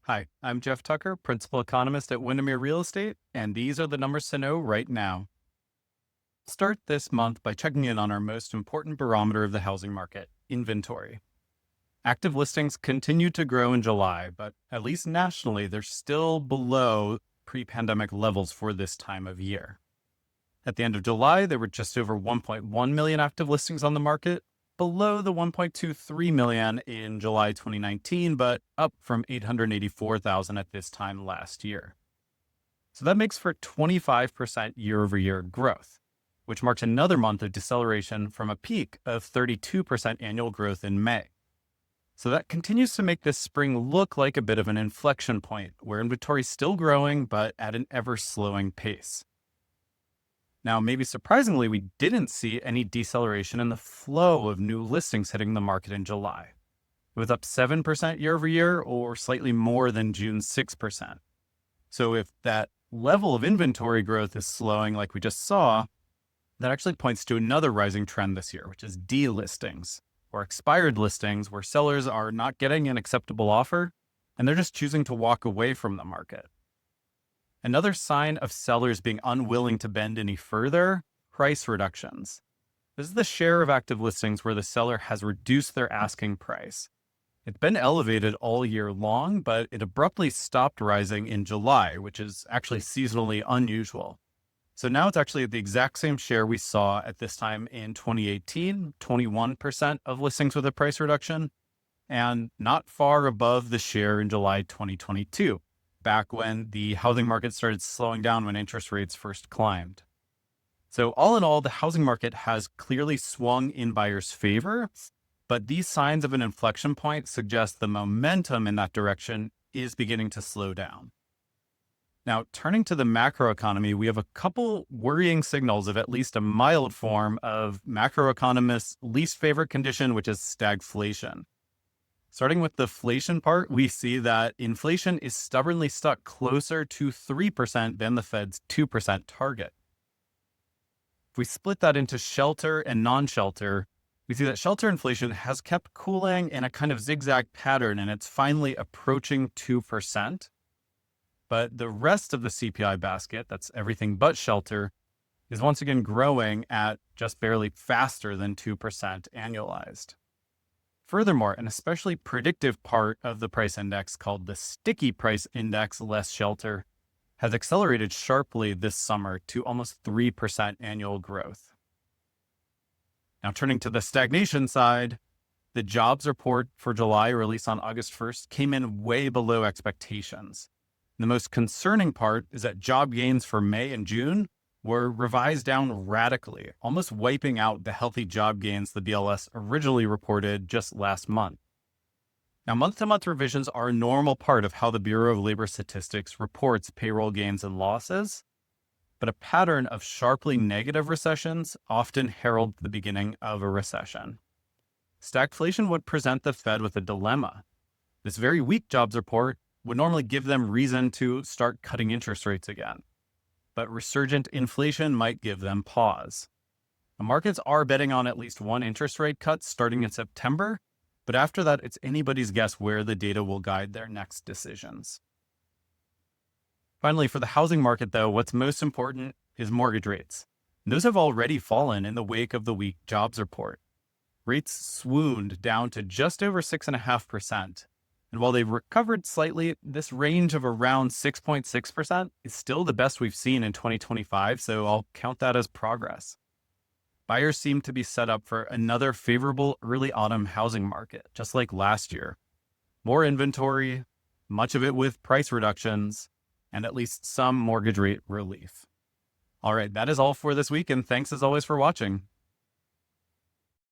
Hi, I'm Jeff Tucker, Principal Economist at Windermere Real Estate, and these are the numbers to know right now. Start this month by checking in on our most important barometer of the housing market, inventory. Active listings continued to grow in July, but at least nationally, they're still below pre-pandemic levels for this time of year. At the end of July, there were just over 1.1 million active listings on the market, below the 1.23 million in July 2019, but up from 884,000 at this time last year. So that makes for 25% year over year growth, which marks another month of deceleration from a peak of 32% annual growth in May. So that continues to make this spring look like a bit of an inflection point where inventory is still growing, but at an ever slowing pace. Now, maybe surprisingly, we didn't see any deceleration in the flow of new listings hitting the market in July. It was up 7% year over year, or slightly more than June's 6%. So if that level of inventory growth is slowing like we just saw, that actually points to another rising trend this year, which is delistings, or expired listings where sellers are not getting an acceptable offer and they're just choosing to walk away from the market. Another sign of sellers being unwilling to bend any further, price reductions. This is the share of active listings where the seller has reduced their asking price. It's been elevated all year long, but it abruptly stopped rising in July, which is actually seasonally unusual. So now it's actually at the exact same share we saw at this time in 2018, 21% of listings with a price reduction, and not far above the share in July 2022. Back when the housing market started slowing down when interest rates first climbed. So all in all, the housing market has clearly swung in buyers' favor, but these signs of an inflection point suggest the momentum in that direction is beginning to slow down. Now, turning to the macroeconomy, we have a couple worrying signals of at least a mild form of macroeconomists' least favorite condition, which is stagflation. Starting with the inflation part, we see that inflation is stubbornly stuck closer to 3% than the Fed's 2% target. If we split that into shelter and non-shelter, we see that shelter inflation has kept cooling in a kind of zigzag pattern, and it's finally approaching 2%. But the rest of the CPI basket, that's everything but shelter, is once again growing at just barely faster than 2% annualized. Furthermore, an especially predictive part of the price index called the sticky price index less shelter has accelerated sharply this summer to almost 3% annual growth. Now, turning to the stagnation side, the jobs report for July, released on August 1st, came in way below expectations. The most concerning part is that job gains for May and June were revised down radically, almost wiping out the healthy job gains the BLS originally reported just last month. Now, month-to-month revisions are a normal part of how the Bureau of Labor Statistics reports payroll gains and losses, but a pattern of sharply negative recessions often heralds the beginning of a recession. Stagflation would present the Fed with a dilemma. This very weak jobs report would normally give them reason to start cutting interest rates again. But resurgent inflation might give them pause. The markets are betting on at least one interest rate cut starting in September, but after that, it's anybody's guess where the data will guide their next decisions. Finally, for the housing market, though, what's most important is mortgage rates. And those have already fallen in the wake of the weak jobs report. Rates swooned down to just over 6.5%. And while they've recovered slightly, this range of around 6.6% is still the best we've seen in 2025, so I'll count that as progress. Buyers seem to be set up for another favorable early autumn housing market, just like last year. More inventory, much of it with price reductions, and at least some mortgage rate relief. All right, that is all for this week, and thanks as always for watching.